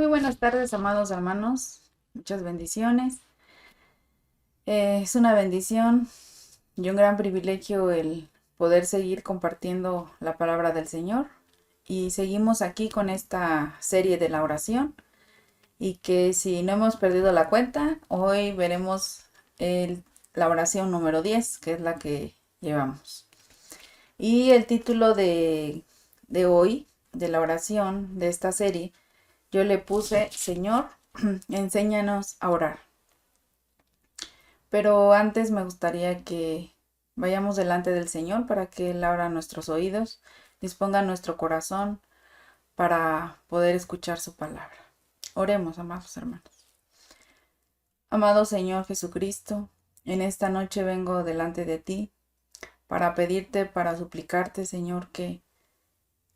Muy buenas tardes, amados hermanos. Muchas bendiciones. Es una bendición y un gran privilegio el poder seguir compartiendo la palabra del Señor. Y seguimos aquí con esta serie de la oración. Y que si no hemos perdido la cuenta, hoy veremos la oración número 10, que es la que llevamos. Y el título de hoy, de la oración de esta serie, yo le puse: Señor, enséñanos a orar. Pero antes me gustaría que vayamos delante del Señor para que Él abra nuestros oídos, disponga nuestro corazón para poder escuchar su palabra. Oremos, amados hermanos. Amado Señor Jesucristo, en esta noche vengo delante de ti para pedirte, para suplicarte, Señor, que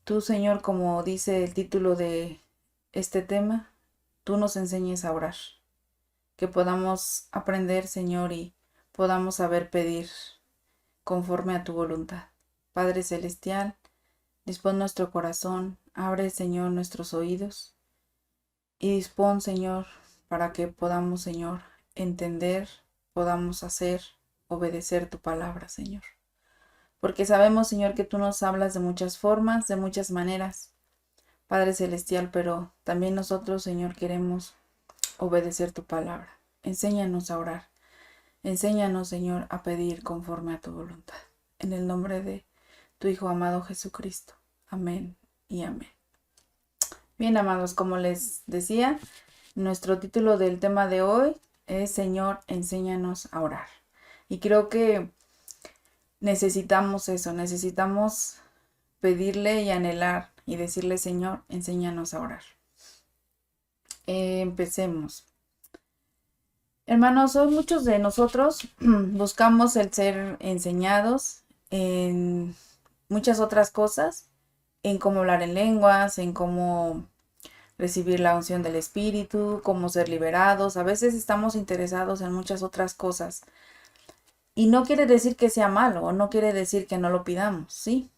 tú, Señor, como dice el título de este tema, tú nos enseñes a orar. Que podamos aprender, Señor, y podamos saber pedir conforme a tu voluntad. Padre Celestial, dispón nuestro corazón, abre, Señor, nuestros oídos y dispón, Señor, para que podamos, Señor, entender, podamos hacer, obedecer tu palabra, Señor. Porque sabemos, Señor, que tú nos hablas de muchas formas, de muchas maneras, Padre Celestial, pero también nosotros, Señor, queremos obedecer tu palabra. Enséñanos a orar. Enséñanos, Señor, a pedir conforme a tu voluntad. En el nombre de tu Hijo amado Jesucristo. Amén y amén. Bien, amados, como les decía, nuestro título del tema de hoy es: Señor, enséñanos a orar. Y creo que necesitamos eso, necesitamos pedirle y anhelar y decirle: Señor, enséñanos a orar. Empecemos. Hermanos, hoy muchos de nosotros buscamos el ser enseñados en muchas otras cosas, en cómo hablar en lenguas, en cómo recibir la unción del Espíritu, cómo ser liberados. A veces estamos interesados en muchas otras cosas. Y no quiere decir que sea malo, o no quiere decir que no lo pidamos, ¿sí?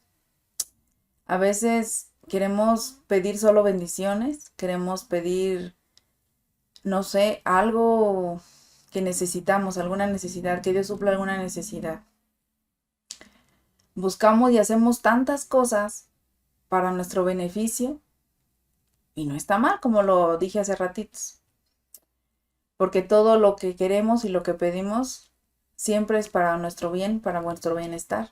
A veces queremos pedir solo bendiciones, queremos pedir, no sé, algo que necesitamos, alguna necesidad, que Dios supla alguna necesidad. Buscamos y hacemos tantas cosas para nuestro beneficio y no está mal, como lo dije hace ratitos, porque todo lo que queremos y lo que pedimos siempre es para nuestro bien, para nuestro bienestar.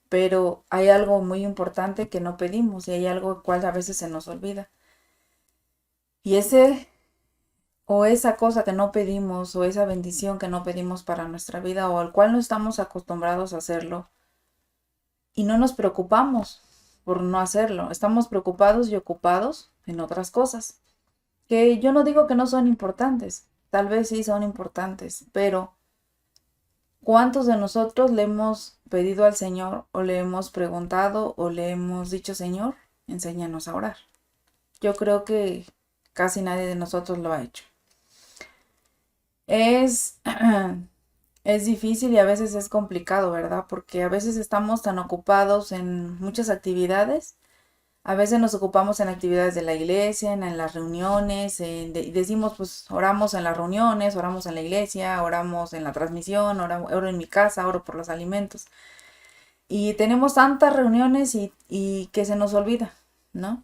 Pero hay algo muy importante que no pedimos y hay algo cual a veces se nos olvida. Y esa cosa que no pedimos, o esa bendición que no pedimos para nuestra vida, o al cual no estamos acostumbrados a hacerlo, y no nos preocupamos por no hacerlo. Estamos preocupados y ocupados en otras cosas, que yo no digo que no son importantes, tal vez sí son importantes, pero ¿cuántos de nosotros le hemos pedido al Señor, o le hemos preguntado, o le hemos dicho: Señor, enséñanos a orar? Yo creo que casi nadie de nosotros lo ha hecho. Es, es difícil y a veces es complicado, ¿verdad? Porque a veces estamos tan ocupados en muchas actividades. A veces nos ocupamos en actividades de la iglesia, en las reuniones, y decimos, pues oramos en las reuniones, oramos en la iglesia, oramos en la transmisión, oro en mi casa, oro por los alimentos. Y tenemos tantas reuniones y que se nos olvida, ¿no?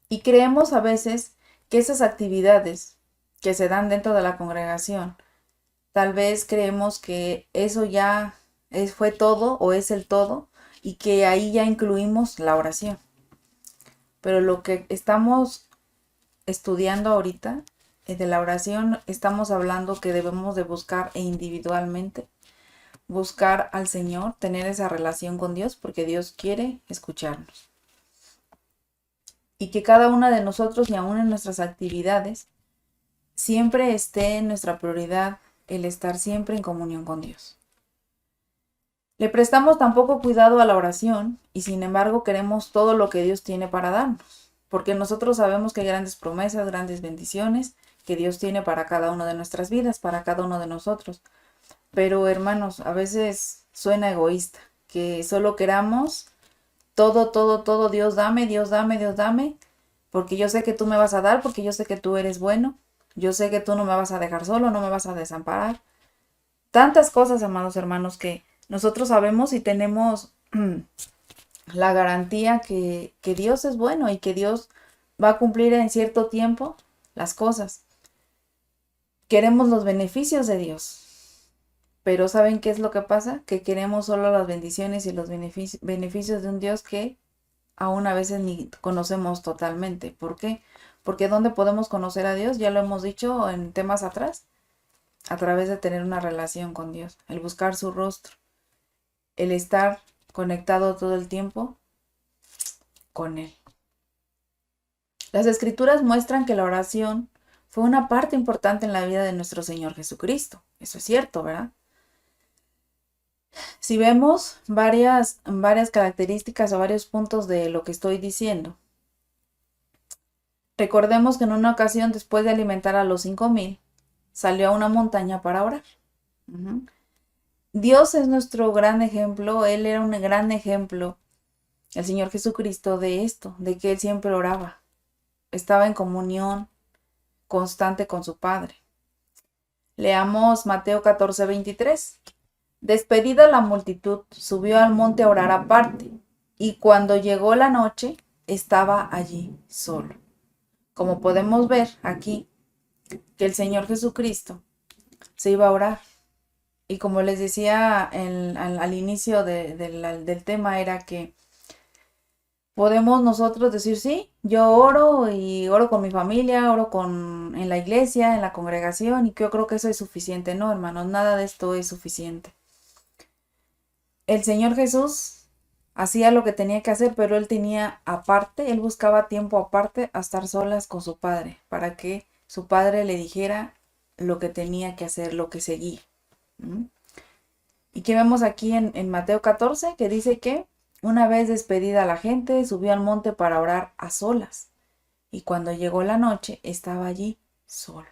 Y creemos a veces que esas actividades que se dan dentro de la congregación, tal vez creemos que eso ya fue todo o es el todo, y que ahí ya incluimos la oración. Pero lo que estamos estudiando ahorita de la oración, estamos hablando que debemos de buscar individualmente, buscar al Señor, tener esa relación con Dios, porque Dios quiere escucharnos. Y que cada una de nosotros, y aún en nuestras actividades, siempre esté en nuestra prioridad el estar siempre en comunión con Dios. Le prestamos tan poco cuidado a la oración y sin embargo queremos todo lo que Dios tiene para darnos, porque nosotros sabemos que hay grandes promesas, grandes bendiciones que Dios tiene para cada una de nuestras vidas, para cada uno de nosotros. Pero hermanos, a veces suena egoísta, que solo queramos todo, todo, todo: Dios dame, Dios dame, Dios dame, porque yo sé que tú me vas a dar, porque yo sé que tú eres bueno, yo sé que tú no me vas a dejar solo, no me vas a desamparar. Tantas cosas, amados hermanos, que nosotros sabemos y tenemos la garantía que Dios es bueno y que Dios va a cumplir en cierto tiempo las cosas. Queremos los beneficios de Dios, pero ¿saben qué es lo que pasa? Que queremos solo las bendiciones y los beneficios de un Dios que aún a veces ni conocemos totalmente. ¿Por qué? Porque ¿dónde podemos conocer a Dios? Ya lo hemos dicho en temas atrás, a través de tener una relación con Dios, el buscar su rostro, el estar conectado todo el tiempo con Él. Las escrituras muestran que la oración fue una parte importante en la vida de nuestro Señor Jesucristo. Eso es cierto, ¿verdad? Si vemos varias características o varios puntos de lo que estoy diciendo, recordemos que en una ocasión, después de alimentar a los 5,000, salió a una montaña para orar. Dios es nuestro gran ejemplo, Él era un gran ejemplo, el Señor Jesucristo, de esto, de que Él siempre oraba, estaba en comunión constante con su Padre. Leamos Mateo 14:23. Despedida la multitud, subió al monte a orar aparte, y cuando llegó la noche, estaba allí solo. Como podemos ver aquí, que el Señor Jesucristo se iba a orar. Y como les decía al inicio del tema, era que podemos nosotros decir, sí, yo oro y oro con mi familia, oro en la iglesia, en la congregación, y que yo creo que eso es suficiente. No, hermanos, nada de esto es suficiente. El Señor Jesús hacía lo que tenía que hacer, pero él tenía aparte, él buscaba tiempo aparte a estar solas con su Padre, para que su Padre le dijera lo que tenía que hacer, lo que seguía. Y que vemos aquí en Mateo 14, que dice que una vez despedida la gente, subió al monte para orar a solas. Y cuando llegó la noche, estaba allí solo.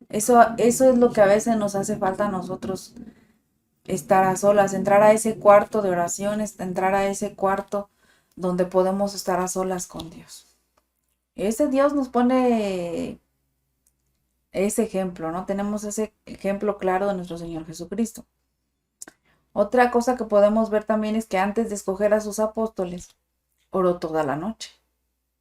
Eso es lo que a veces nos hace falta a nosotros, estar a solas, entrar a ese cuarto de oraciones, entrar a ese cuarto donde podemos estar a solas con Dios. Ese Dios nos pone ese ejemplo, ¿no? Tenemos ese ejemplo claro de nuestro Señor Jesucristo. Otra cosa que podemos ver también es que antes de escoger a sus apóstoles, oró toda la noche.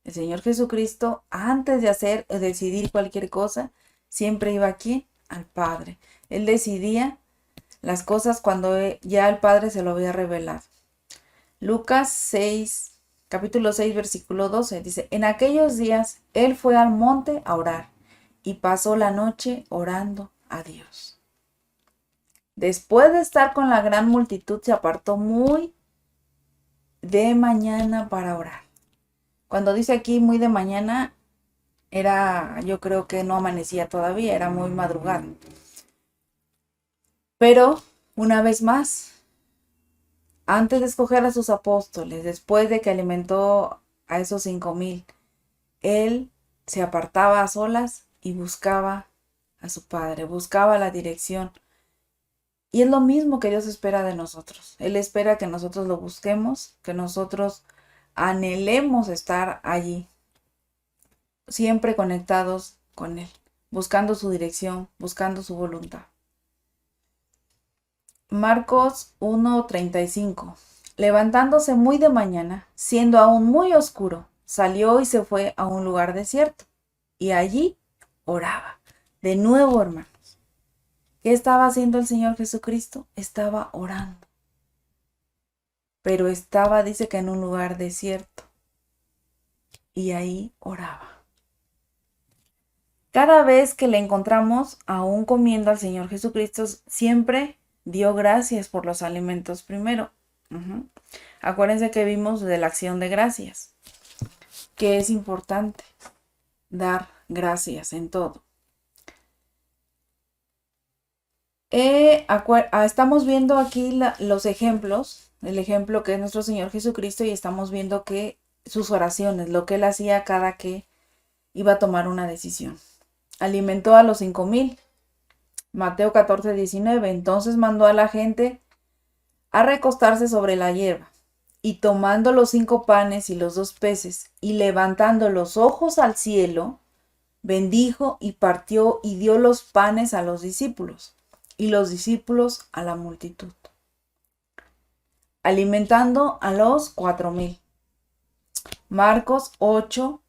El Señor Jesucristo, antes de decidir cualquier cosa, siempre iba aquí al Padre. Él decidía las cosas cuando ya el Padre se lo había revelado. Lucas 6, capítulo 6, versículo 12, dice, en aquellos días él fue al monte a orar y pasó la noche orando a Dios. Después de estar con la gran multitud, se apartó muy de mañana para orar. Cuando dice aquí muy de mañana, yo creo que no amanecía todavía, era muy madrugada. Pero, una vez más, antes de escoger a sus apóstoles, después de que alimentó a esos 5,000, él se apartaba a solas y buscaba a su Padre, buscaba la dirección. Y es lo mismo que Dios espera de nosotros. Él espera que nosotros lo busquemos, que nosotros anhelemos estar allí, siempre conectados con Él, buscando su dirección, buscando su voluntad. Marcos 1:35. Levantándose muy de mañana, siendo aún muy oscuro, salió y se fue a un lugar desierto, y allí oraba. De nuevo, hermanos, ¿qué estaba haciendo el Señor Jesucristo? Estaba orando. Pero dice que en un lugar desierto, y ahí oraba. Cada vez que le encontramos aún comiendo al Señor Jesucristo, siempre dio gracias por los alimentos primero. Acuérdense que vimos de la acción de gracias, que es importante dar gracias en todo. Estamos viendo aquí los ejemplos, el ejemplo que es nuestro Señor Jesucristo, y estamos viendo que sus oraciones, lo que él hacía cada que iba a tomar una decisión. Alimentó a los 5,000. Mateo 14:19. Entonces mandó a la gente a recostarse sobre la hierba Y tomando los 5 panes y los 2 peces, y levantando los ojos al cielo, bendijo y partió y dio los panes a los discípulos, y los discípulos a la multitud, alimentando a los 4,000. Marcos 8,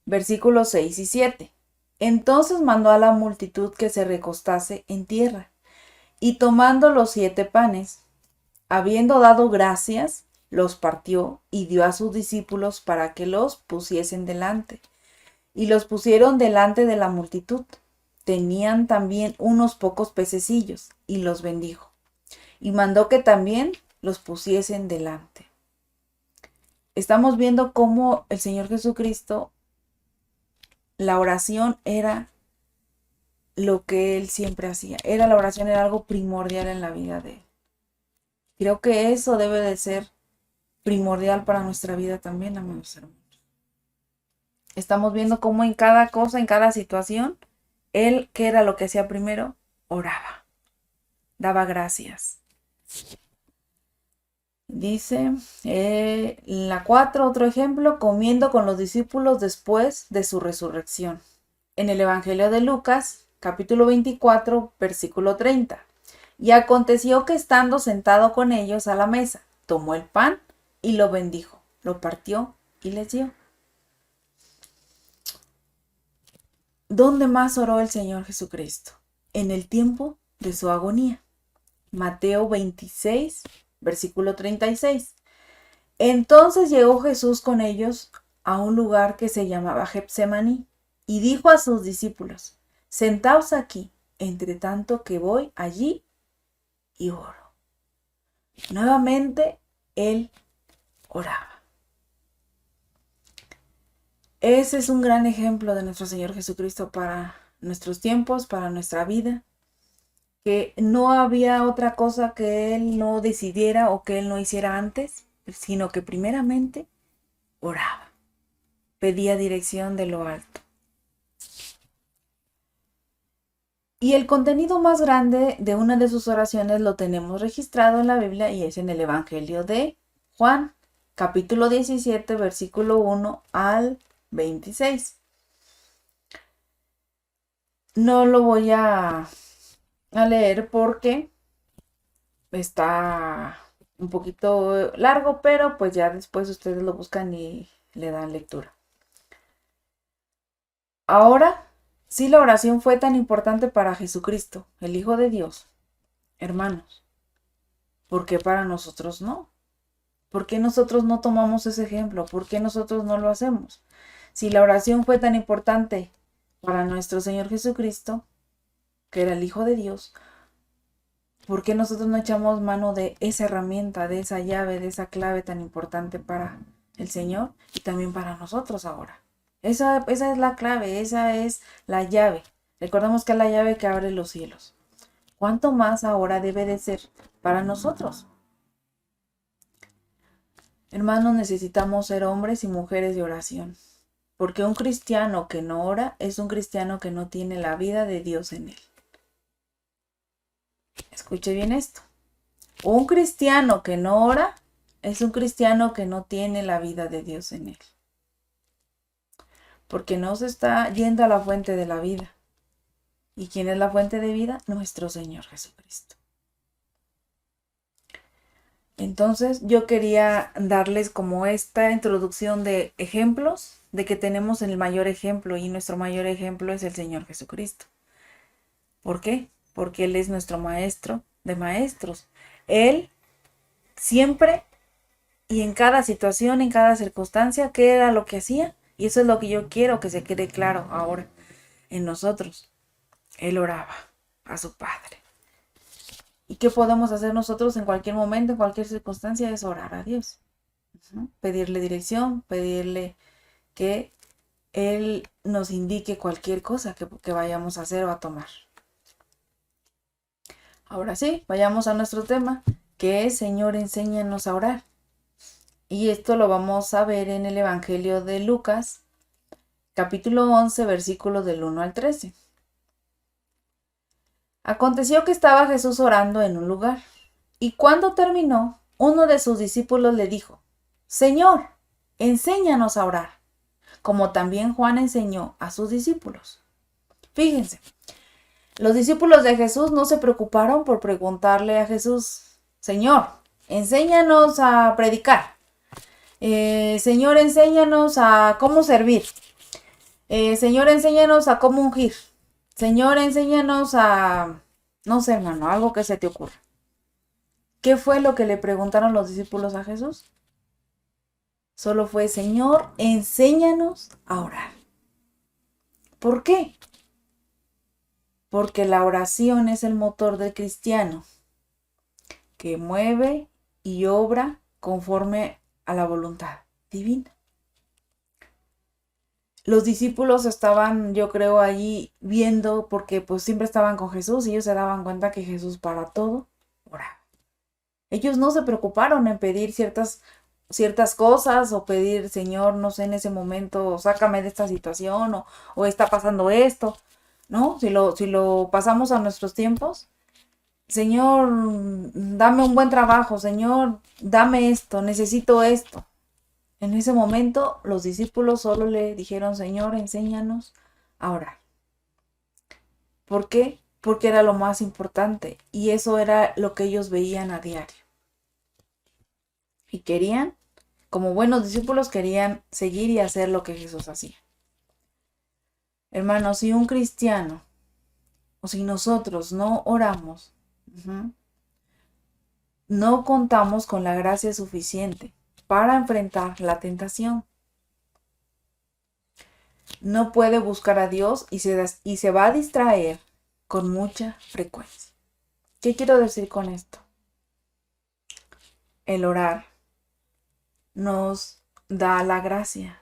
versículos 6 y 7. Entonces mandó a la multitud que se recostase en tierra, y tomando los 7 panes, habiendo dado gracias, los partió y dio a sus discípulos para que los pusiesen delante. Y los pusieron delante de la multitud. Tenían también unos pocos pececillos, y los bendijo. Y mandó que también los pusiesen delante. Estamos viendo cómo el Señor Jesucristo, la oración era lo que Él siempre hacía. La oración era algo primordial en la vida de Él. Creo que eso debe de ser primordial para nuestra vida también, amados hermanos. Estamos viendo cómo en cada cosa, en cada situación, Él, ¿qué era lo que hacía primero? Oraba, daba gracias. Dice, la 4, otro ejemplo, comiendo con los discípulos después de su resurrección. En el Evangelio de Lucas, capítulo 24, versículo 30. Y aconteció que estando sentado con ellos a la mesa, tomó el pan y lo bendijo, lo partió y les dio. ¿Dónde más oró el Señor Jesucristo? En el tiempo de su agonía. Mateo 26, versículo 36. Entonces llegó Jesús con ellos a un lugar que se llamaba Getsemaní y dijo a sus discípulos, sentaos aquí, entre tanto que voy allí y oro. Nuevamente, Él oraba. Ese es un gran ejemplo de nuestro Señor Jesucristo para nuestros tiempos, para nuestra vida, que no había otra cosa que Él no decidiera o que Él no hiciera antes, sino que primeramente oraba, pedía dirección de lo alto. Y el contenido más grande de una de sus oraciones lo tenemos registrado en la Biblia y es en el Evangelio de Juan, capítulo 17, versículo 1 al 26. No lo voy a leer porque está un poquito largo, pero pues ya después ustedes lo buscan y le dan lectura. Ahora, si la oración fue tan importante para Jesucristo, el Hijo de Dios, hermanos, ¿por qué para nosotros no? ¿Por qué nosotros no tomamos ese ejemplo? ¿Por qué nosotros no lo hacemos? Si la oración fue tan importante para nuestro Señor Jesucristo, que era el Hijo de Dios, ¿por qué nosotros no echamos mano de esa herramienta, de esa llave, de esa clave tan importante para el Señor y también para nosotros ahora? Esa es la clave, esa es la llave. Recordemos que es la llave que abre los cielos. ¿Cuánto más ahora debe de ser para nosotros? Hermanos, necesitamos ser hombres y mujeres de oración, porque un cristiano que no ora es un cristiano que no tiene la vida de Dios en él. Escuche bien esto. Un cristiano que no ora es un cristiano que no tiene la vida de Dios en él, porque no se está yendo a la fuente de la vida. ¿Y quién es la fuente de vida? Nuestro Señor Jesucristo. Entonces yo quería darles como esta introducción de ejemplos, de que tenemos el mayor ejemplo y nuestro mayor ejemplo es el Señor Jesucristo. ¿Por qué? Porque Él es nuestro maestro de maestros. Él siempre y en cada situación, en cada circunstancia, ¿qué era lo que hacía? Y eso es lo que yo quiero que se quede claro ahora en nosotros. Él oraba a su Padre. ¿Y qué podemos hacer nosotros en cualquier momento, en cualquier circunstancia? Es orar a Dios. Pedirle dirección, pedirle que Él nos indique cualquier cosa que vayamos a hacer o a tomar. Ahora sí, vayamos a nuestro tema, que es Señor, enséñanos a orar. Y esto lo vamos a ver en el Evangelio de Lucas, capítulo 11, versículos del 1 al 13. Aconteció que estaba Jesús orando en un lugar, y cuando terminó, uno de sus discípulos le dijo, Señor, enséñanos a orar, como también Juan enseñó a sus discípulos. Fíjense, los discípulos de Jesús no se preocuparon por preguntarle a Jesús, Señor, enséñanos a predicar. Señor, enséñanos a cómo servir. Señor, enséñanos a cómo ungir. Señor, enséñanos a... No sé, hermano, algo que se te ocurra. ¿Qué fue lo que le preguntaron los discípulos a Jesús? Solo fue, Señor, enséñanos a orar. ¿Por qué? Porque la oración es el motor del cristiano que mueve y obra conforme a la voluntad divina. Los discípulos estaban, yo creo, allí viendo, porque pues siempre estaban con Jesús y ellos se daban cuenta que Jesús para todo oraba. Ellos no se preocuparon en pedir ciertas cosas o pedir, Señor, no sé, en ese momento, sácame de esta situación o está pasando esto, ¿no? Si lo pasamos a nuestros tiempos, Señor, dame un buen trabajo, Señor, dame esto, necesito esto. En ese momento los discípulos solo le dijeron, Señor, enséñanos a orar. ¿Por qué? Porque era lo más importante y eso era lo que ellos veían a diario. Y querían, como buenos discípulos, querían seguir y hacer lo que Jesús hacía. Hermanos, si un cristiano o si nosotros no oramos, no contamos con la gracia suficiente para enfrentar la tentación. No puede buscar a Dios y se va a distraer con mucha frecuencia. ¿Qué quiero decir con esto? El orar nos da la gracia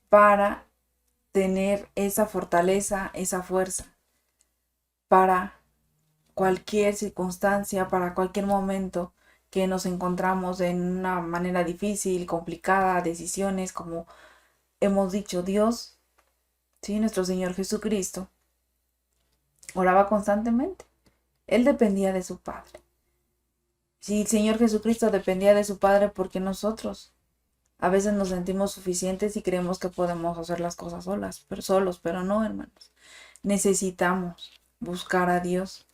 para tener esa fortaleza, esa fuerza para cualquier circunstancia, para cualquier momento que nos encontramos en una manera difícil, complicada, decisiones, como hemos dicho, Dios, sí, nuestro Señor Jesucristo, oraba constantemente. Él dependía de su Padre. Si el Señor Jesucristo dependía de su Padre, ¿por qué nosotros? A veces nos sentimos suficientes y creemos que podemos hacer las cosas solos, pero no, hermanos. Necesitamos buscar a Dios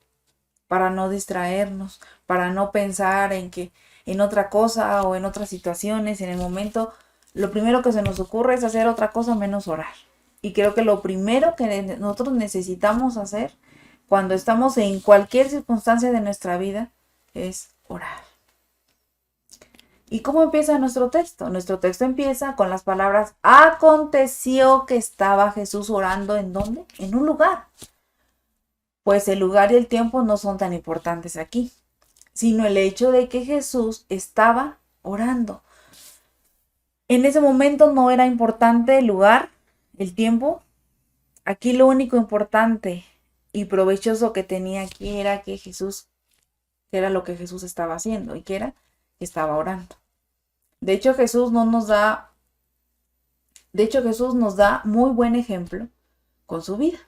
para no distraernos, para no pensar en otra cosa o en otras situaciones. En el momento, lo primero que se nos ocurre es hacer otra cosa menos orar. Y creo que lo primero que nosotros necesitamos hacer cuando estamos en cualquier circunstancia de nuestra vida es orar. ¿Y cómo empieza nuestro texto? Nuestro texto empieza con las palabras, aconteció que estaba Jesús orando, ¿en dónde? En un lugar. Pues el lugar y el tiempo no son tan importantes aquí, sino el hecho de que Jesús estaba orando. En ese momento no era importante el lugar, el tiempo. Aquí lo único importante y provechoso que tenía aquí era que era lo que Jesús estaba haciendo y que era que estaba orando. De hecho, Jesús nos da muy buen ejemplo con su vida,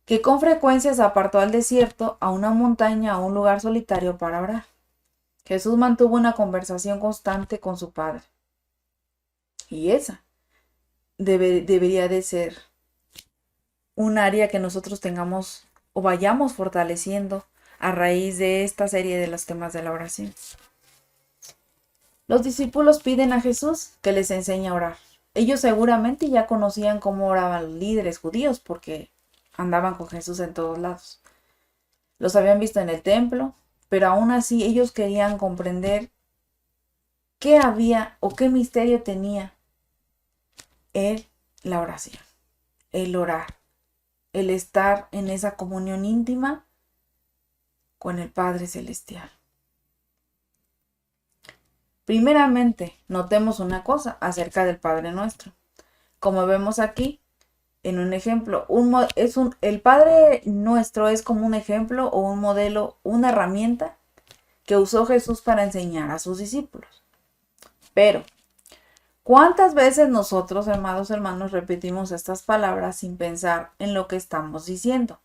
que con frecuencia se apartó al desierto, a una montaña, a un lugar solitario para orar. Jesús mantuvo una conversación constante con su Padre. Y esa debería de ser un área que nosotros tengamos o vayamos fortaleciendo a raíz de esta serie de los temas de la oración. Los discípulos piden a Jesús que les enseñe a orar. Ellos seguramente ya conocían cómo oraban los líderes judíos porque andaban con Jesús en todos lados. Los habían visto en el templo, pero aún así ellos querían comprender qué había o qué misterio tenía la oración, el orar, el estar en esa comunión íntima con el Padre Celestial. Primeramente, notemos una cosa acerca del Padre Nuestro. Como vemos aquí, en un ejemplo, el Padre Nuestro es como un ejemplo o un modelo, una herramienta que usó Jesús para enseñar a sus discípulos. Pero, ¿cuántas veces nosotros, amados hermanos, repetimos estas palabras sin pensar en lo que estamos diciendo?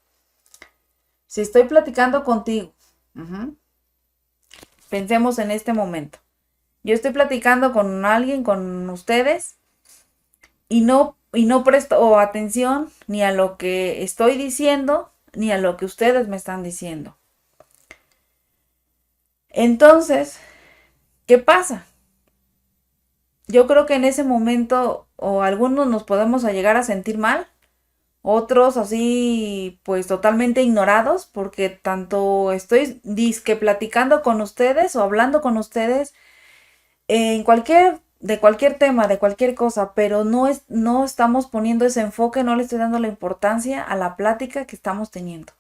Si estoy platicando contigo, pensemos en este momento. Yo estoy platicando con alguien, con ustedes, y no presto atención ni a lo que estoy diciendo, ni a lo que ustedes me están diciendo. Entonces, ¿qué pasa? Yo creo que en ese momento o algunos nos podemos llegar a sentir mal, otros así pues totalmente ignorados, porque tanto estoy disque platicando con ustedes o hablando con ustedes de cualquier tema, de cualquier cosa, pero no estamos poniendo ese enfoque, no le estoy dando la importancia a la plática que estamos teniendo.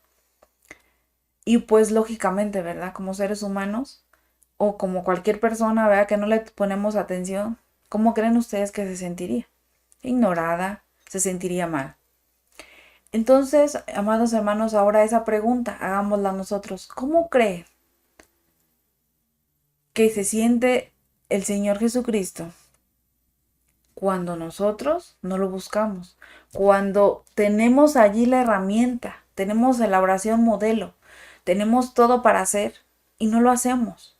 Y pues lógicamente, ¿verdad? Como seres humanos o como cualquier persona, ¿verdad? Que no le ponemos atención, ¿cómo creen ustedes que se sentiría? Ignorada, se sentiría mal. Entonces, amados hermanos, ahora esa pregunta, hagámosla nosotros. ¿Cómo creen que se siente el Señor Jesucristo cuando nosotros no lo buscamos? Cuando tenemos allí la herramienta, tenemos la oración modelo, tenemos todo para hacer y no lo hacemos.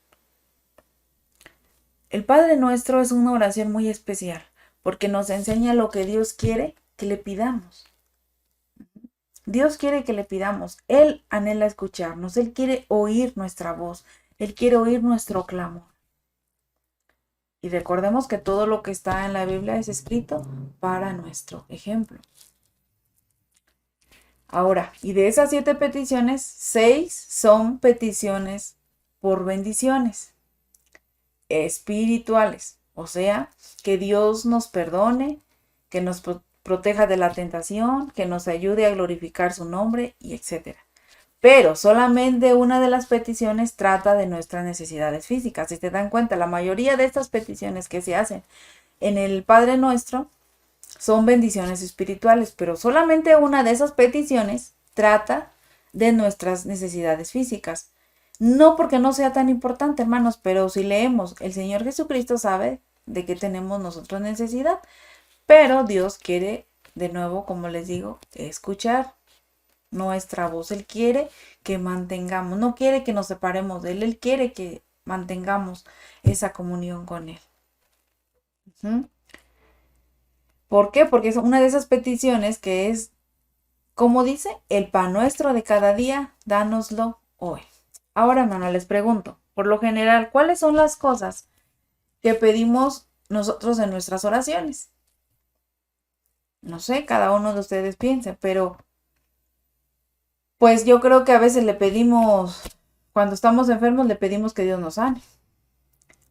El Padre Nuestro es una oración muy especial porque nos enseña lo que Dios quiere que le pidamos. Dios quiere que le pidamos. Él anhela escucharnos. Él quiere oír nuestra voz. Él quiere oír nuestro clamor. Y recordemos que todo lo que está en la Biblia es escrito para nuestro ejemplo. Ahora, y de esas 7 peticiones, 6 son peticiones por bendiciones espirituales. O sea, que Dios nos perdone, que nos proteja de la tentación, que nos ayude a glorificar su nombre y etc. Pero solamente una de las peticiones trata de nuestras necesidades físicas. Si se dan cuenta, la mayoría de estas peticiones que se hacen en el Padre Nuestro son bendiciones espirituales, pero solamente una de esas peticiones trata de nuestras necesidades físicas. No porque no sea tan importante, hermanos, pero si leemos, el Señor Jesucristo sabe de qué tenemos nosotros necesidad, pero Dios quiere, de nuevo, como les digo, escuchar nuestra voz. Él quiere que mantengamos, no quiere que nos separemos de Él, Él quiere que mantengamos esa comunión con Él. ¿Por qué? Porque es una de esas peticiones que es, como dice, el pan nuestro de cada día, dánoslo hoy. Ahora, hermano, les pregunto, por lo general, ¿cuáles son las cosas que pedimos nosotros en nuestras oraciones? No sé, cada uno de ustedes piense, pero pues yo creo que a veces le pedimos, cuando estamos enfermos, le pedimos que Dios nos sane.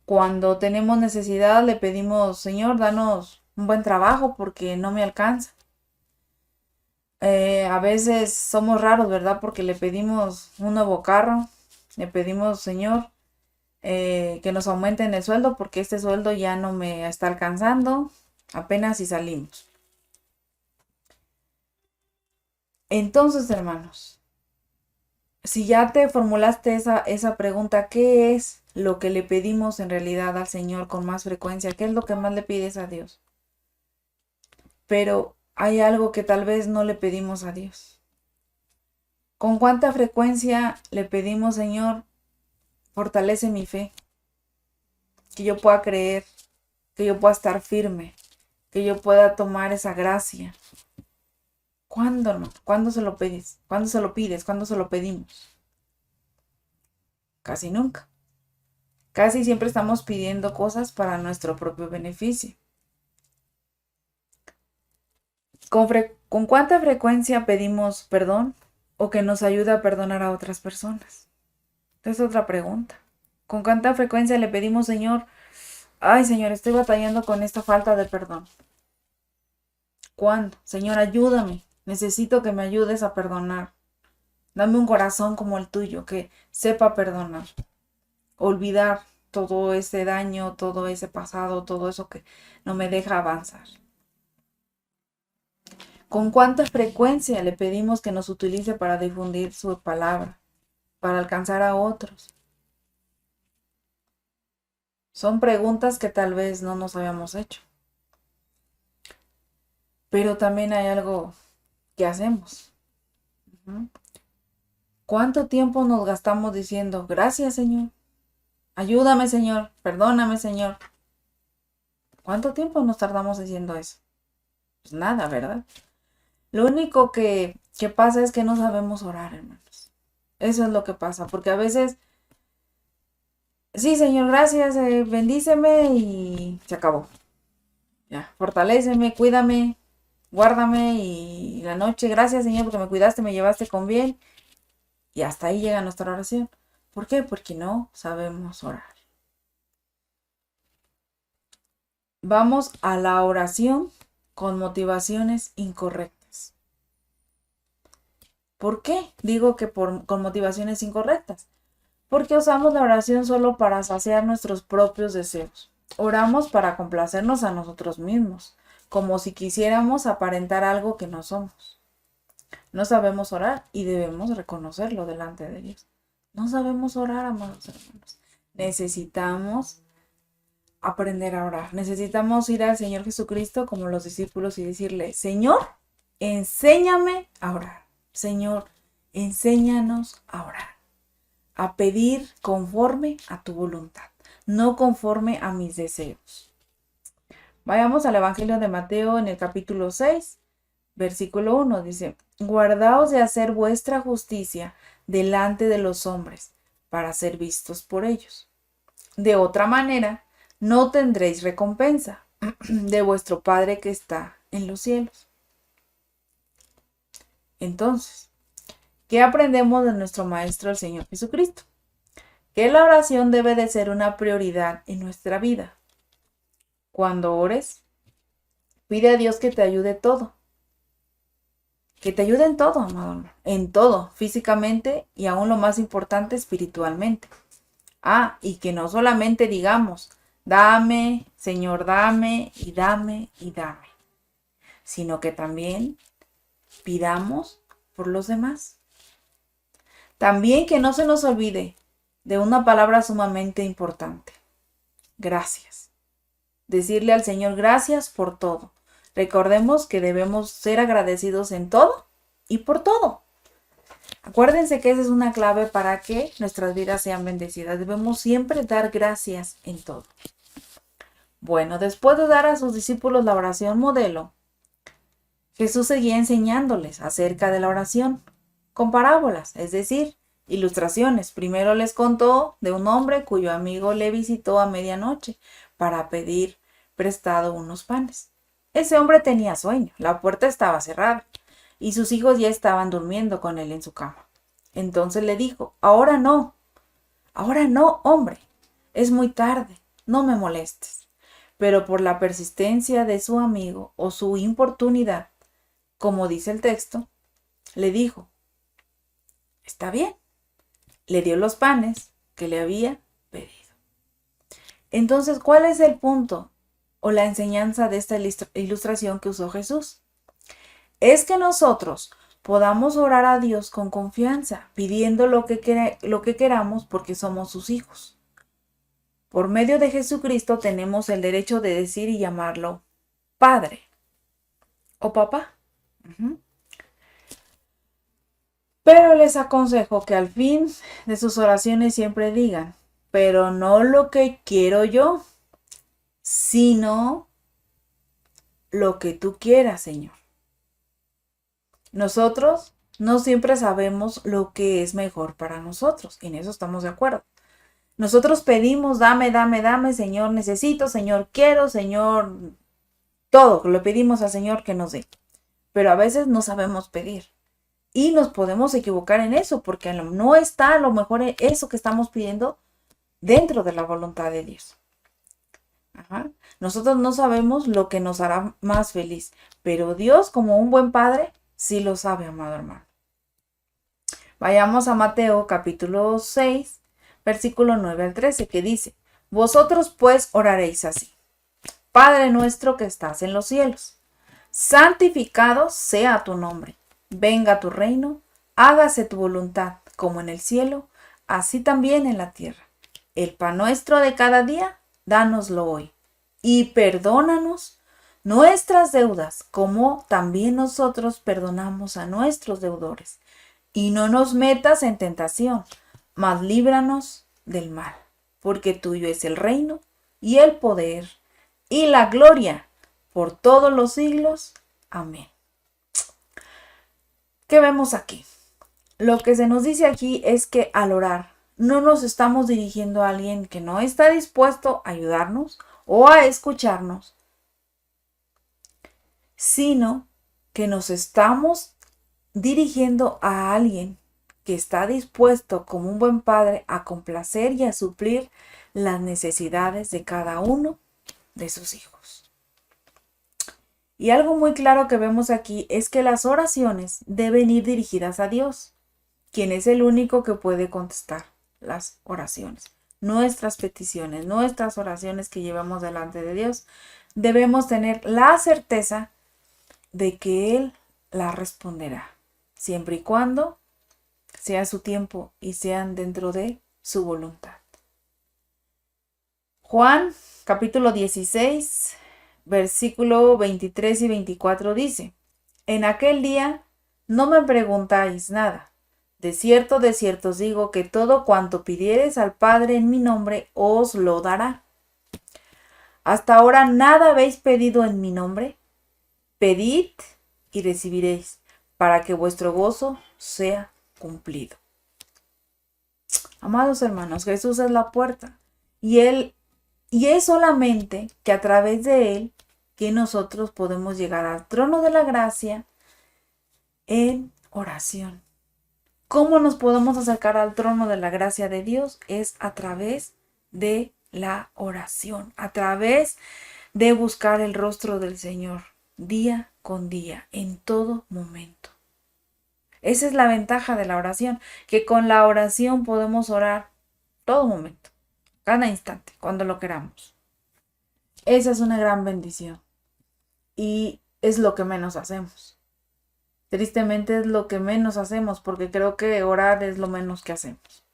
Cuando tenemos necesidad, le pedimos, Señor, danos un buen trabajo porque no me alcanza. A veces somos raros, ¿verdad? Porque le pedimos un nuevo carro, le pedimos, Señor, que nos aumenten el sueldo porque este sueldo ya no me está alcanzando, apenas si salimos. Entonces, hermanos, si ya te formulaste esa pregunta, ¿qué es lo que le pedimos en realidad al Señor con más frecuencia? ¿Qué es lo que más le pides a Dios? Pero hay algo que tal vez no le pedimos a Dios. ¿Con cuánta frecuencia le pedimos, Señor, fortalece mi fe? Que yo pueda creer, que yo pueda estar firme, que yo pueda tomar esa gracia. ¿Cuándo, hermano? ¿Cuándo se lo pides? ¿Cuándo se lo pides? ¿Cuándo se lo pedimos? Casi nunca. Casi siempre estamos pidiendo cosas para nuestro propio beneficio. ¿Con cuánta frecuencia pedimos perdón o que nos ayude a perdonar a otras personas? Esa es otra pregunta. ¿Con cuánta frecuencia le pedimos, Señor, ay, Señor, estoy batallando con esta falta de perdón? ¿Cuándo? Señor, ayúdame. Necesito que me ayudes a perdonar. Dame un corazón como el tuyo, que sepa perdonar. Olvidar todo ese daño, todo ese pasado, todo eso que no me deja avanzar. ¿Con cuánta frecuencia le pedimos que nos utilice para difundir su palabra, para alcanzar a otros? Son preguntas que tal vez no nos habíamos hecho. Pero también hay algo que hacemos. ¿Cuánto tiempo nos gastamos diciendo, gracias, Señor? Ayúdame, Señor. Perdóname, Señor. ¿Cuánto tiempo nos tardamos haciendo eso? Pues nada, ¿verdad? Lo único que pasa es que no sabemos orar, hermanos. Eso es lo que pasa, porque a veces, sí, Señor, gracias, bendíceme y se acabó. Ya, fortaléceme, cuídame, guárdame y la noche, gracias, Señor, porque me cuidaste, me llevaste con bien. Y hasta ahí llega nuestra oración. ¿Por qué? Porque no sabemos orar. Vamos a la oración con motivaciones incorrectas. ¿Por qué? Digo que con motivaciones incorrectas. Porque usamos la oración solo para saciar nuestros propios deseos. Oramos para complacernos a nosotros mismos, como si quisiéramos aparentar algo que no somos. No sabemos orar y debemos reconocerlo delante de Dios. No sabemos orar, amados hermanos. Necesitamos aprender a orar. Necesitamos ir al Señor Jesucristo como los discípulos y decirle, Señor, enséñame a orar. Señor, enséñanos a orar. A pedir conforme a tu voluntad, no conforme a mis deseos. Vayamos al Evangelio de Mateo en el capítulo 6, versículo 1. Dice, guardaos de hacer vuestra justicia delante de los hombres, para ser vistos por ellos. De otra manera, no tendréis recompensa de vuestro Padre que está en los cielos. Entonces, ¿qué aprendemos de nuestro Maestro, el Señor Jesucristo? Que la oración debe de ser una prioridad en nuestra vida. Cuando ores, pide a Dios que te ayude todo. Que te ayude en todo, amado. En todo, físicamente y aún lo más importante, espiritualmente. Y que no solamente digamos, dame, Señor, dame, y dame, y dame. Sino que también pidamos por los demás. También que no se nos olvide de una palabra sumamente importante. Gracias. Decirle al Señor gracias por todo. Recordemos que debemos ser agradecidos en todo y por todo. Acuérdense que esa es una clave para que nuestras vidas sean bendecidas. Debemos siempre dar gracias en todo. Bueno, después de dar a sus discípulos la oración modelo, Jesús seguía enseñándoles acerca de la oración con parábolas, es decir, ilustraciones. Primero les contó de un hombre cuyo amigo le visitó a medianoche para pedir prestado unos panes. Ese hombre tenía sueño, la puerta estaba cerrada y sus hijos ya estaban durmiendo con él en su cama. Entonces le dijo, ahora no, hombre, es muy tarde, no me molestes. Pero por la persistencia de su amigo o su importunidad, como dice el texto, le dijo, está bien. Le dio los panes que le había pedido. Entonces, ¿cuál es el punto o la enseñanza de esta ilustración que usó Jesús? Es que nosotros podamos orar a Dios con confianza, pidiendo lo que queramos porque somos sus hijos. Por medio de Jesucristo tenemos el derecho de decir y llamarlo Padre o Papá. Pero les aconsejo que al fin de sus oraciones siempre digan, pero no lo que quiero yo, sino lo que tú quieras, Señor. Nosotros no siempre sabemos lo que es mejor para nosotros, y en eso estamos de acuerdo. Nosotros pedimos, dame, Señor, necesito, Señor, quiero, Señor, todo, le pedimos al Señor que nos dé. Pero a veces no sabemos pedir. Y nos podemos equivocar en eso, porque no está a lo mejor eso que estamos pidiendo dentro de la voluntad de Dios. Nosotros no sabemos lo que nos hará más feliz, pero Dios, como un buen padre, sí lo sabe, amado hermano. Vayamos a Mateo capítulo 6, versículo 9 al 13, que dice, vosotros pues oraréis así. Padre nuestro que estás en los cielos, santificado sea tu nombre. Venga tu reino, hágase tu voluntad, como en el cielo, así también en la tierra. El pan nuestro de cada día, dánoslo hoy. Y perdónanos nuestras deudas, como también nosotros perdonamos a nuestros deudores. Y no nos metas en tentación, mas líbranos del mal. porque tuyo es el reino y el poder y la gloria por todos los siglos. Amén. ¿Qué vemos aquí? Lo que se nos dice aquí es que al orar no nos estamos dirigiendo a alguien que no está dispuesto a ayudarnos o a escucharnos, sino que nos estamos dirigiendo a alguien que está dispuesto como un buen padre a complacer y a suplir las necesidades de cada uno de sus hijos. Y algo muy claro que vemos aquí es que las oraciones deben ir dirigidas a Dios, quien es el único que puede contestar las oraciones. Nuestras peticiones, nuestras oraciones que llevamos delante de Dios, debemos tener la certeza de que Él las responderá, siempre y cuando sea su tiempo y sean dentro de su voluntad. Juan, capítulo 16, versículo 23 y 24 dice: En aquel día no me preguntáis nada. De cierto os digo que todo cuanto pidiereis al Padre en mi nombre os lo dará. Hasta ahora nada habéis pedido en mi nombre. Pedid y recibiréis, para que vuestro gozo sea cumplido. Amados hermanos, Jesús es la puerta y es solamente que a través de Él que nosotros podemos llegar al trono de la gracia en oración. ¿Cómo nos podemos acercar al trono de la gracia de Dios? Es a través de la oración, a través de buscar el rostro del Señor día con día, en todo momento. Esa es la ventaja de la oración, que con la oración podemos orar todo momento, cada instante, cuando lo queramos. Esa es una gran bendición y es lo que menos hacemos. Tristemente es lo que menos hacemos porque creo que orar es lo menos que hacemos.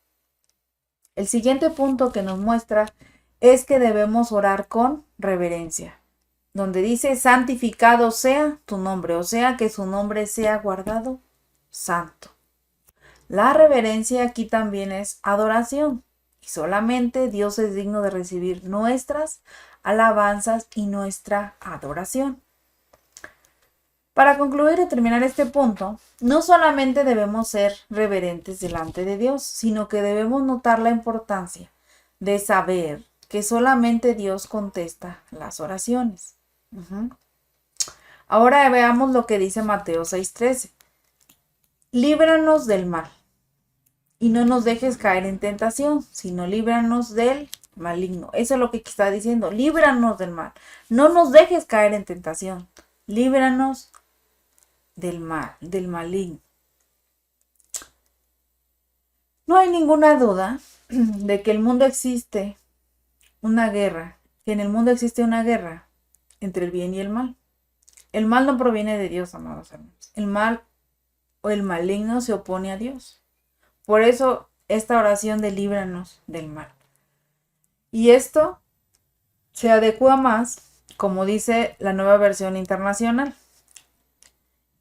El siguiente punto que nos muestra es que debemos orar con reverencia, donde dice santificado sea tu nombre, o sea que su nombre sea guardado santo. La reverencia aquí también es adoración y solamente Dios es digno de recibir nuestras alabanzas y nuestra adoración. Para concluir y terminar este punto, no solamente debemos ser reverentes delante de Dios, sino que debemos notar la importancia de saber que solamente Dios contesta las oraciones. Ahora veamos lo que dice Mateo 6:13. Líbranos del mal y no nos dejes caer en tentación, sino líbranos del maligno. Eso es lo que está diciendo, líbranos del mal. No nos dejes caer en tentación, líbranos del mal, del maligno. No hay ninguna duda de que en el mundo existe una guerra entre el bien y el mal. El mal no proviene de Dios, amados hermanos. El mal o el maligno se opone a Dios. Por eso esta oración de líbranos del mal. Y esto se adecua más, como dice la Nueva Versión Internacional.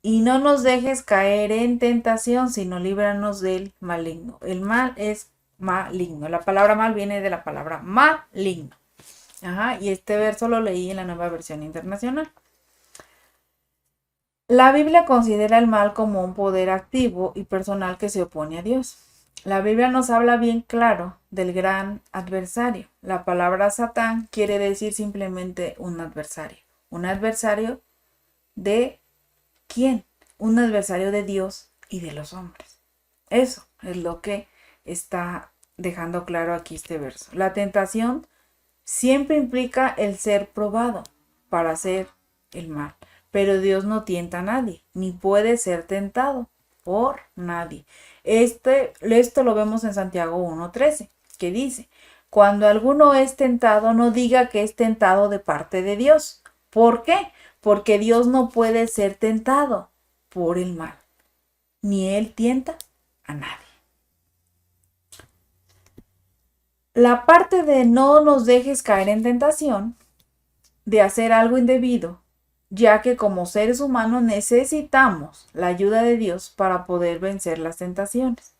Y no nos dejes caer en tentación, sino líbranos del maligno. El mal es maligno. La palabra mal viene de la palabra maligno. Y este verso lo leí en la Nueva Versión Internacional. La Biblia considera el mal como un poder activo y personal que se opone a Dios. La Biblia nos habla bien claro del gran adversario. La palabra Satán quiere decir simplemente un adversario. Un adversario de ¿quién? Un adversario de Dios y de los hombres. Eso es lo que está dejando claro aquí este verso. La tentación siempre implica el ser probado para hacer el mal. Pero Dios no tienta a nadie, ni puede ser tentado por nadie. Esto lo vemos en Santiago 1:13, que dice: cuando alguno es tentado, no diga que es tentado de parte de Dios. ¿Por qué? Porque Dios no puede ser tentado por el mal, ni Él tienta a nadie. La parte de no nos dejes caer en tentación, de hacer algo indebido, ya que como seres humanos necesitamos la ayuda de Dios para poder vencer las tentaciones.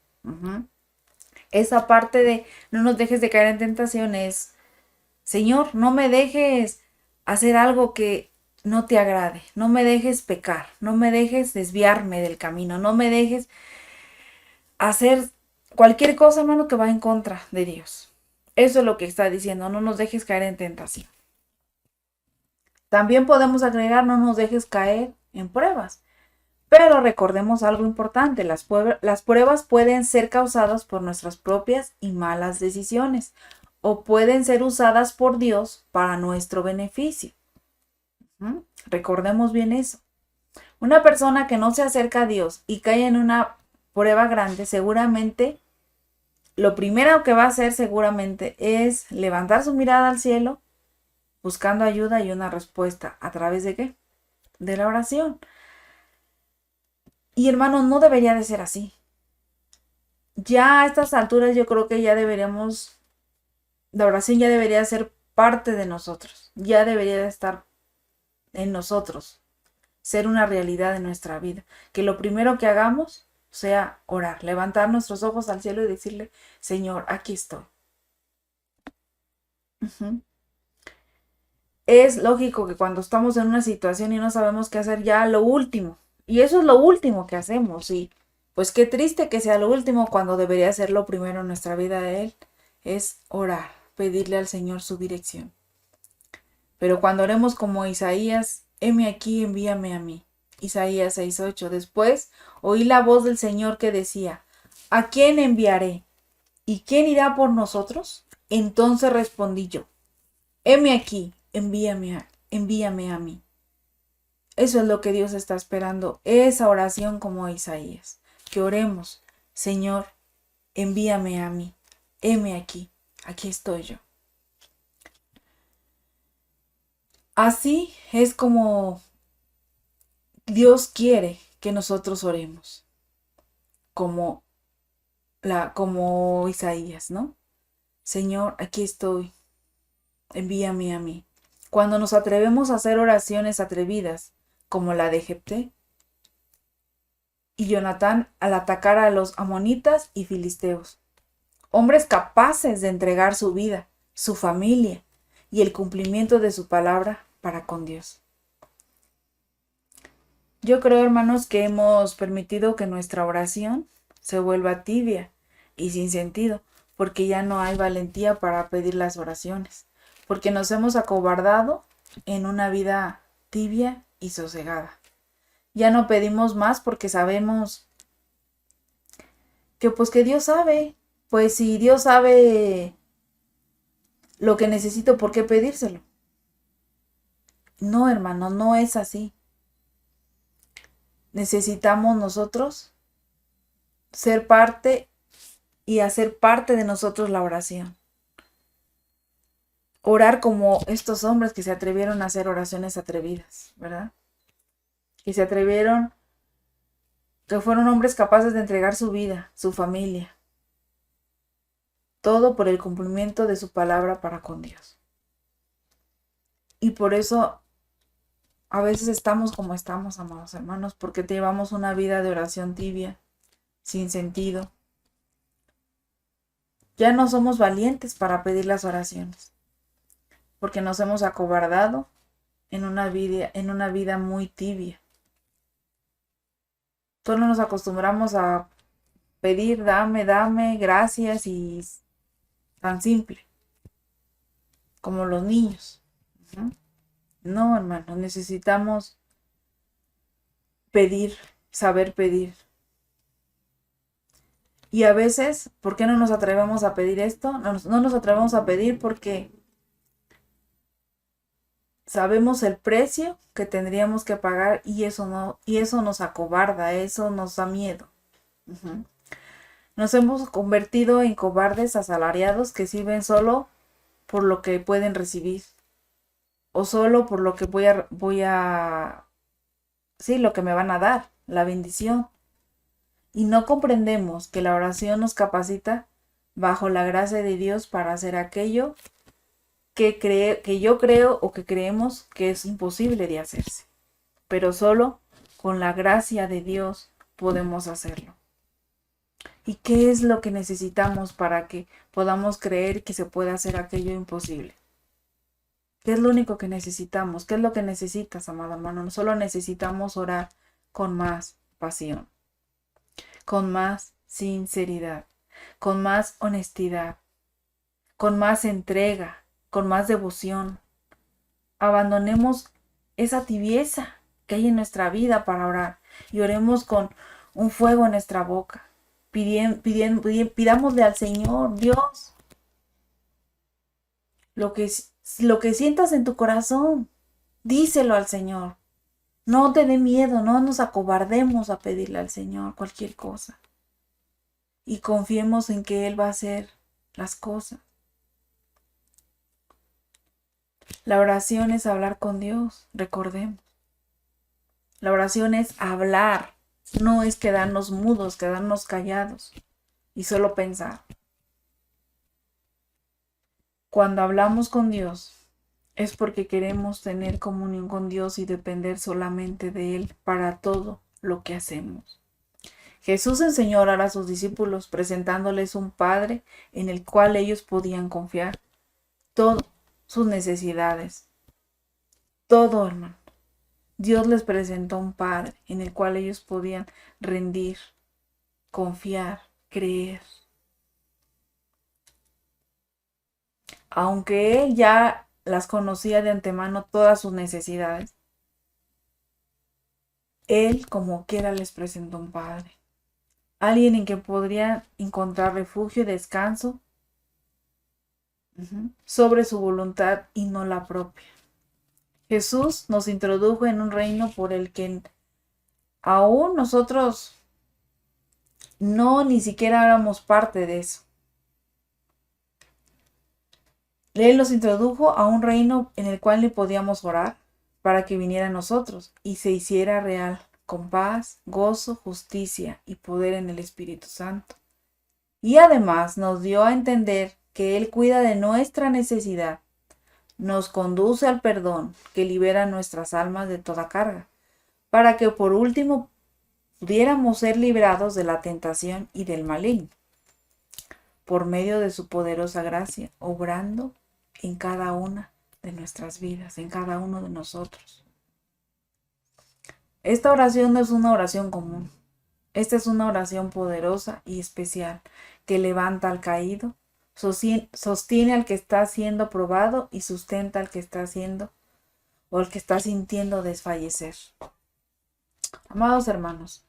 Esa parte de no nos dejes de caer en tentaciones. Señor, no me dejes hacer algo que no te agrade, no me dejes pecar, no me dejes desviarme del camino, no me dejes hacer cualquier cosa, hermano, que va en contra de Dios. Eso es lo que está diciendo, no nos dejes caer en tentación. También podemos agregar, no nos dejes caer en pruebas. Pero recordemos algo importante, las pruebas pueden ser causadas por nuestras propias y malas decisiones o pueden ser usadas por Dios para nuestro beneficio. Recordemos bien eso. Una persona que no se acerca a Dios y cae en una prueba grande, seguramente lo primero que va a hacer seguramente es levantar su mirada al cielo buscando ayuda y una respuesta. ¿A través de qué? De la oración. Y hermanos, no debería de ser así. Ya a estas alturas yo creo que ya deberíamos, la oración ya debería ser parte de nosotros, ya debería de estar en nosotros, ser una realidad en nuestra vida. Que lo primero que hagamos sea orar, levantar nuestros ojos al cielo y decirle, Señor, aquí estoy. Es lógico que cuando estamos en una situación y no sabemos qué hacer, ya lo último, y eso es lo último que hacemos, y pues qué triste que sea lo último cuando debería ser lo primero en nuestra vida de Él, es orar, pedirle al Señor su dirección. Pero cuando oremos como Isaías, heme aquí, envíame a mí. Isaías 6:8. Después oí la voz del Señor que decía, ¿a quién enviaré? ¿Y quién irá por nosotros? Entonces respondí yo, heme aquí, envíame a mí. Eso es lo que Dios está esperando, esa oración como Isaías, que oremos, Señor, envíame a mí, heme aquí, aquí estoy yo. Así es como Dios quiere que nosotros oremos, como Isaías, ¿no? Señor, aquí estoy, envíame a mí. Cuando nos atrevemos a hacer oraciones atrevidas, como la de Jefté y Jonatán al atacar a los amonitas y filisteos, hombres capaces de entregar su vida, su familia y el cumplimiento de su palabra para con Dios. Yo creo, hermanos, que hemos permitido que nuestra oración se vuelva tibia y sin sentido, porque ya no hay valentía para pedir las oraciones, porque nos hemos acobardado en una vida tibia y sosegada. Ya no pedimos más porque sabemos que pues que Dios sabe, pues si Dios sabe lo que necesito, ¿por qué pedírselo? No, hermano, no es así. Necesitamos nosotros ser parte y hacer parte de nosotros la oración. Orar como estos hombres que se atrevieron a hacer oraciones atrevidas, ¿verdad? Que se atrevieron, que fueron hombres capaces de entregar su vida, su familia, todo por el cumplimiento de su palabra para con Dios. Y por eso a veces estamos como estamos, amados hermanos, porque llevamos una vida de oración tibia, sin sentido. Ya no somos valientes para pedir las oraciones, porque nos hemos acobardado en una vida muy tibia. Solo nos acostumbramos a pedir, dame, gracias y tan simple, como los niños. No, hermano, necesitamos pedir, saber pedir. Y a veces, ¿por qué no nos atrevemos a pedir esto? No nos atrevemos a pedir porque sabemos el precio que tendríamos que pagar y eso nos acobarda, eso nos da miedo. Nos hemos convertido en cobardes asalariados que sirven solo por lo que pueden recibir o solo por lo que lo que me van a dar, la bendición. Y no comprendemos que la oración nos capacita bajo la gracia de Dios para hacer aquello que yo creo o que creemos que es imposible de hacerse. Pero solo con la gracia de Dios podemos hacerlo. ¿Y qué es lo que necesitamos para que podamos creer que se puede hacer aquello imposible? ¿Qué es lo único que necesitamos? ¿Qué es lo que necesitas, amado hermano? Solo necesitamos orar con más pasión, con más sinceridad, con más honestidad, con más entrega, con más devoción. Abandonemos esa tibieza que hay en nuestra vida para orar y oremos con un fuego en nuestra boca. Pidámosle al Señor, Dios, lo que sientas en tu corazón, díselo al Señor. No te dé miedo, no nos acobardemos a pedirle al Señor cualquier cosa. Y confiemos en que Él va a hacer las cosas. La oración es hablar con Dios, recordemos. La oración es hablar, no es quedarnos mudos, quedarnos callados y solo pensar. Cuando hablamos con Dios es porque queremos tener comunión con Dios y depender solamente de Él para todo lo que hacemos. Jesús enseñó a orar a sus discípulos presentándoles un Padre en el cual ellos podían confiar todas sus necesidades. Todo, hermano. Dios les presentó un Padre en el cual ellos podían rendir, confiar, creer. Aunque Él ya las conocía de antemano todas sus necesidades, Él como quiera les presentó un Padre. Alguien en que podrían encontrar refugio y descanso sobre su voluntad y no la propia. Jesús nos introdujo en un reino por el que aún nosotros no ni siquiera éramos parte de eso. Él nos introdujo a un reino en el cual le podíamos orar para que viniera a nosotros y se hiciera real, con paz, gozo, justicia y poder en el Espíritu Santo. Y además nos dio a entender que Él cuida de nuestra necesidad, nos conduce al perdón que libera nuestras almas de toda carga, para que por último pudiéramos ser librados de la tentación y del maligno, por medio de su poderosa gracia, obrando en cada una de nuestras vidas, en cada uno de nosotros. Esta oración no es una oración común. Esta es una oración poderosa y especial que levanta al caído, sostiene al que está siendo probado y sustenta al que está haciendo o al que está sintiendo desfallecer. Amados hermanos,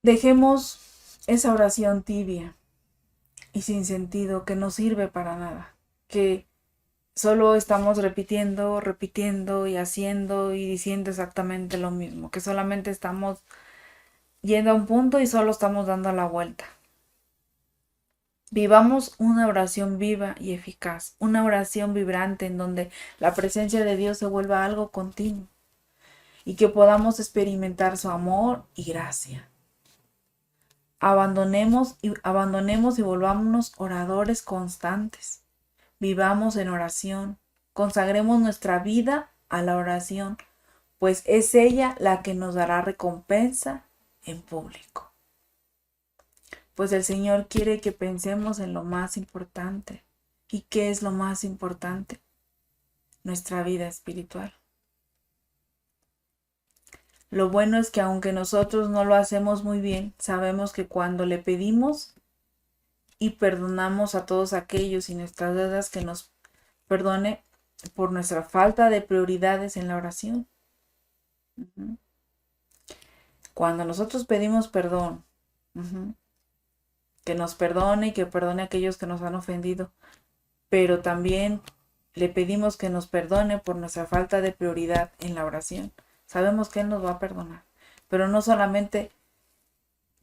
dejemos esa oración tibia y sin sentido que no sirve para nada, que solo estamos repitiendo y haciendo y diciendo exactamente lo mismo, que solamente estamos yendo a un punto y solo estamos dando la vuelta. Vivamos una oración viva y eficaz, una oración vibrante en donde la presencia de Dios se vuelva algo continuo y que podamos experimentar su amor y gracia. Abandonemos y volvámonos oradores constantes. Vivamos en oración, consagremos nuestra vida a la oración, pues es ella la que nos dará recompensa en público. Pues el Señor quiere que pensemos en lo más importante. ¿Y qué es lo más importante? Nuestra vida espiritual. Lo bueno es que aunque nosotros no lo hacemos muy bien, sabemos que cuando le pedimos y perdonamos a todos aquellos y nuestras deudas, que nos perdone por nuestra falta de prioridades en la oración. Cuando nosotros pedimos perdón, que nos perdone y que perdone a aquellos que nos han ofendido, pero también le pedimos que nos perdone por nuestra falta de prioridad en la oración. Sabemos que Él nos va a perdonar, pero no solamente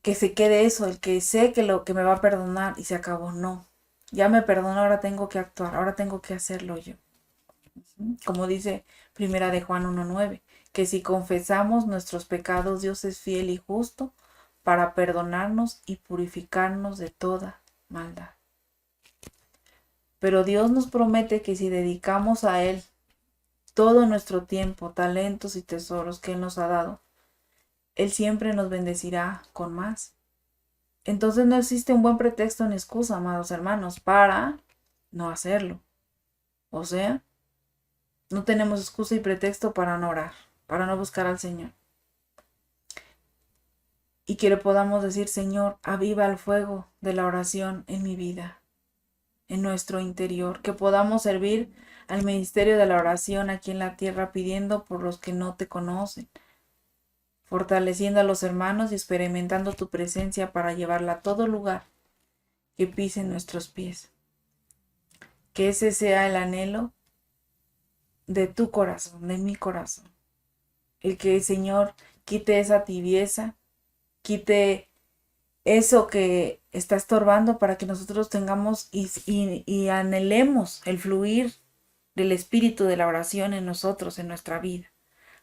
que se quede eso, el que sé que lo que me va a perdonar y se acabó, no. Ya me perdonó, ahora tengo que actuar, ahora tengo que hacerlo yo. Como dice Primera de Juan 1:9, que si confesamos nuestros pecados, Dios es fiel y justo para perdonarnos y purificarnos de toda maldad. Pero Dios nos promete que si dedicamos a Él todo nuestro tiempo, talentos y tesoros que Él nos ha dado, Él siempre nos bendecirá con más. Entonces no existe un buen pretexto ni excusa, amados hermanos, para no hacerlo. O sea, no tenemos excusa y pretexto para no orar, para no buscar al Señor. Y que le podamos decir, Señor, aviva el fuego de la oración en mi vida, en nuestro interior, que podamos servir al ministerio de la oración aquí en la tierra, pidiendo por los que no te conocen, fortaleciendo a los hermanos y experimentando tu presencia para llevarla a todo lugar que pisen nuestros pies. Que ese sea el anhelo de tu corazón, de mi corazón. El que el Señor quite esa tibieza, quite eso que está estorbando para que nosotros tengamos y anhelemos el fluir del espíritu de la oración en nosotros, en nuestra vida.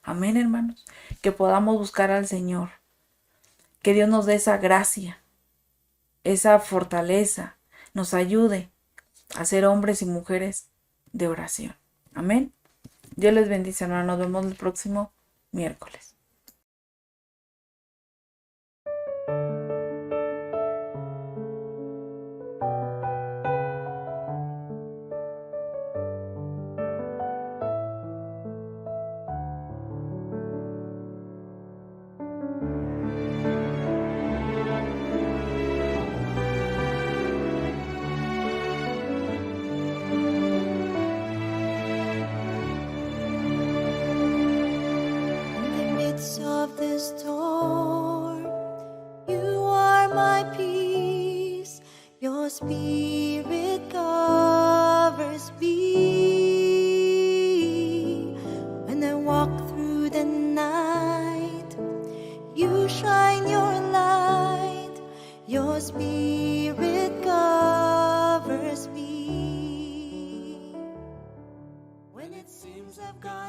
Amén, hermanos. Que podamos buscar al Señor. Que Dios nos dé esa gracia, esa fortaleza, nos ayude a ser hombres y mujeres de oración. Amén. Dios les bendice, hermanos. Nos vemos el próximo miércoles. Of the storm, you are my peace, your spirit covers me. When I walk through the night, you shine your light, your spirit covers me. When it seems I've gone